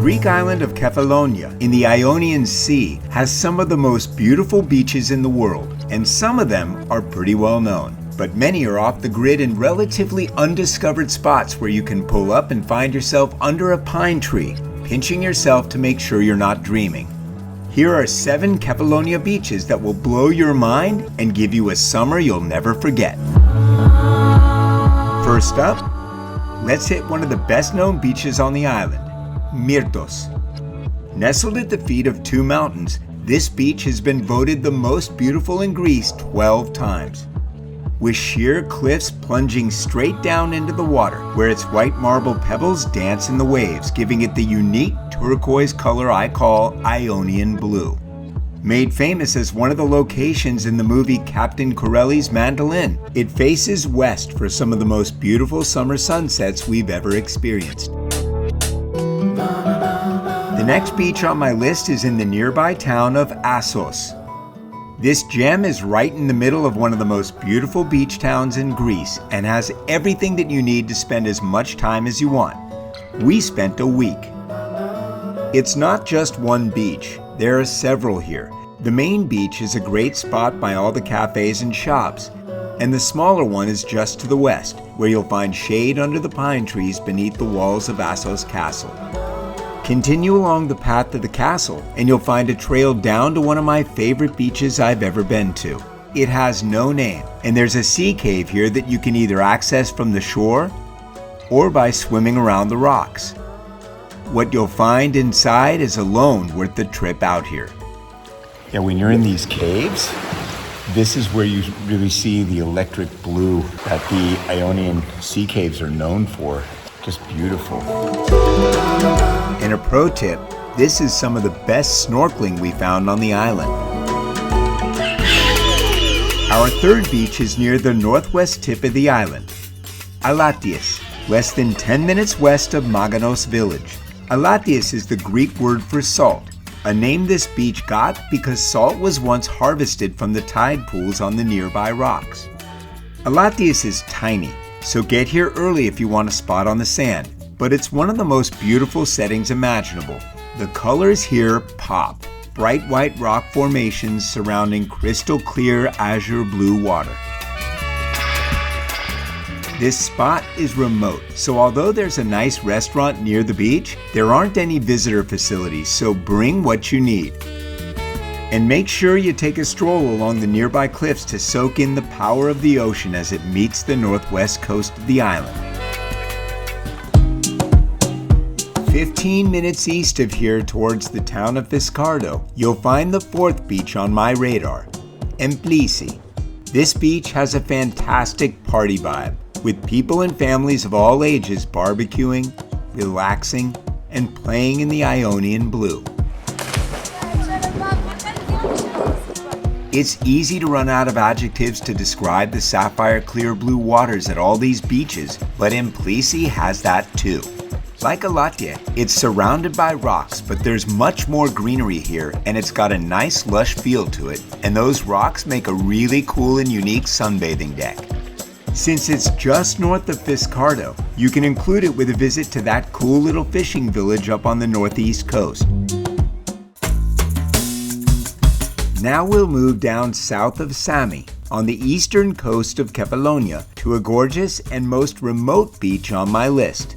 Greek island of Kefalonia in the Ionian Sea has some of the most beautiful beaches in the world, and some of them are pretty well known. But many are off the grid in relatively undiscovered spots where you can pull up and find yourself under a pine tree, pinching yourself to make sure you're not dreaming. Here are 7 Kefalonia beaches that will blow your mind and give you a summer you'll never forget. First up, let's hit one of the best-known beaches on the island, Myrtos. Nestled at the feet of 2 mountains, this beach has been voted the most beautiful in Greece 12 times. With sheer cliffs plunging straight down into the water, where its white marble pebbles dance in the waves, giving it the unique turquoise color I call Ionian blue. Made famous as one of the locations in the movie Captain Corelli's Mandolin, it faces west for some of the most beautiful summer sunsets we've ever experienced. The next beach on my list is in the nearby town of Assos. This gem is right in the middle of one of the most beautiful beach towns in Greece and has everything that you need to spend as much time as you want. We spent a week. It's not just one beach. There are several here. The main beach is a great spot by all the cafes and shops, and the smaller one is just to the west, where you'll find shade under the pine trees beneath the walls of Assos Castle. Continue along the path to the castle, and you'll find a trail down to one of my favorite beaches I've ever been to. It has no name, and there's a sea cave here that you can either access from the shore or by swimming around the rocks. What you'll find inside is alone worth the trip out here. Yeah, when you're in these caves, this is where you really see the electric blue that the Ionian Sea caves are known for. Just beautiful. And a pro tip, this is some of the best snorkeling we found on the island. Our third beach is near the northwest tip of the island, Alaties, less than 10 minutes west of Maganos village. Alaties is the Greek word for salt, a name this beach got because salt was once harvested from the tide pools on the nearby rocks. Alaties is tiny, so get here early if you want a spot on the sand, but it's one of the most beautiful settings imaginable. The colors here pop, bright white rock formations surrounding crystal clear azure blue water. This spot is remote, so although there's a nice restaurant near the beach, there aren't any visitor facilities, so bring what you need. And make sure you take a stroll along the nearby cliffs to soak in the power of the ocean as it meets the northwest coast of the island. 15 minutes east of here towards the town of Fiscardo, you'll find the 4th beach on my radar, Emplisi. This beach has a fantastic party vibe, with people and families of all ages barbecuing, relaxing, and playing in the Ionian blue. It's easy to run out of adjectives to describe the sapphire clear blue waters at all these beaches, but Emplisi has that too. Like Alaties, it's surrounded by rocks, but there's much more greenery here, and it's got a nice lush feel to it, and those rocks make a really cool and unique sunbathing deck. Since it's just north of Fiscardo, you can include it with a visit to that cool little fishing village up on the northeast coast. Now we'll move down south of Sami, on the eastern coast of Kefalonia, to a gorgeous and most remote beach on my list,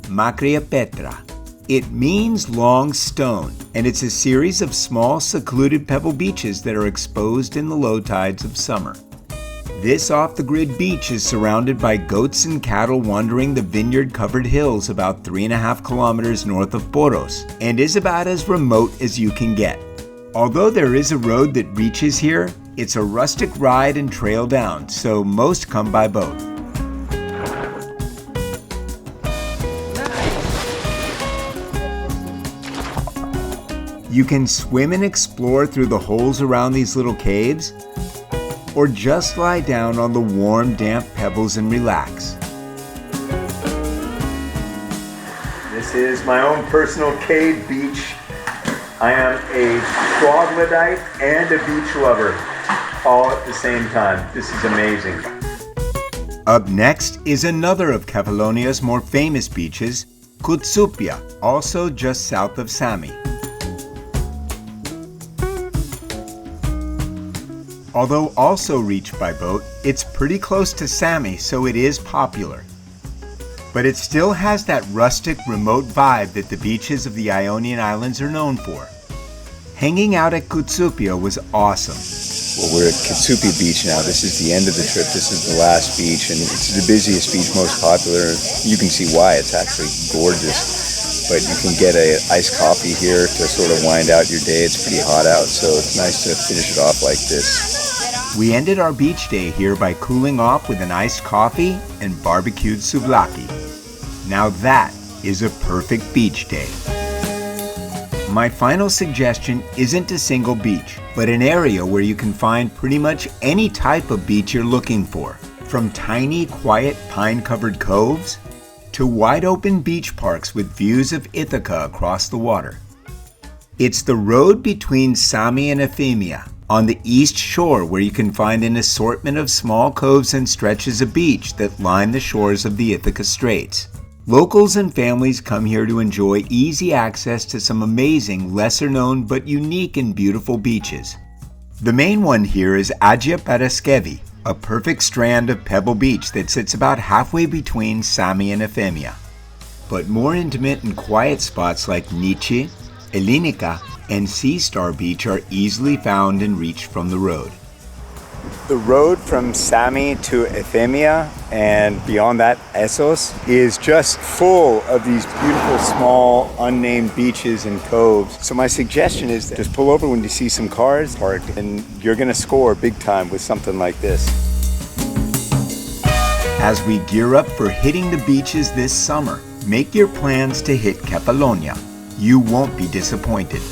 Makria Petra. It means long stone, and it's a series of small secluded pebble beaches that are exposed in the low tides of summer. This off-the-grid beach is surrounded by goats and cattle wandering the vineyard-covered hills about 3.5 kilometers north of Poros, and is about as remote as you can get. Although there is a road that reaches here, it's a rustic ride and trail down, so most come by boat. You can swim and explore through the holes around these little caves, or just lie down on the warm, damp pebbles and relax. This is my own personal cave beach. I am a troglodyte and a beach lover, all at the same time. This is amazing. Up next is another of Kefalonia's more famous beaches, Koutsoupia, also just south of Sami. Although also reached by boat, it's pretty close to Sami, so it is popular. But it still has that rustic, remote vibe that the beaches of the Ionian Islands are known for. Hanging out at Koutsoupia was awesome. Well, we're at Koutsoupia Beach now. This is the end of the trip. This is the last beach, and it's the busiest beach, most popular. You can see why. It's actually gorgeous. But you can get an iced coffee here to sort of wind out your day. It's pretty hot out, so it's nice to finish it off like this. We ended our beach day here by cooling off with an iced coffee and barbecued souvlaki. Now that is a perfect beach day. My final suggestion isn't a single beach, but an area where you can find pretty much any type of beach you're looking for, from tiny, quiet, pine-covered coves to wide-open beach parks with views of Ithaca across the water. It's the road between Sami and Euphemia, on the east shore, where you can find an assortment of small coves and stretches of beach that line the shores of the Ithaca Straits. Locals and families come here to enjoy easy access to some amazing, lesser-known but unique and beautiful beaches. The main one here is Agia Peraskevi, a perfect strand of pebble beach that sits about halfway between Sami and Euphemia. But more intimate and quiet spots like Nici, Elinica, and Sea Star Beach are easily found and reached from the road. The road from Sami to Euphemia and beyond that, Assos, is just full of these beautiful, small, unnamed beaches and coves. So my suggestion is just pull over when you see some cars parked, and you're going to score big time with something like this. As we gear up for hitting the beaches this summer, make your plans to hit Kefalonia. You won't be disappointed.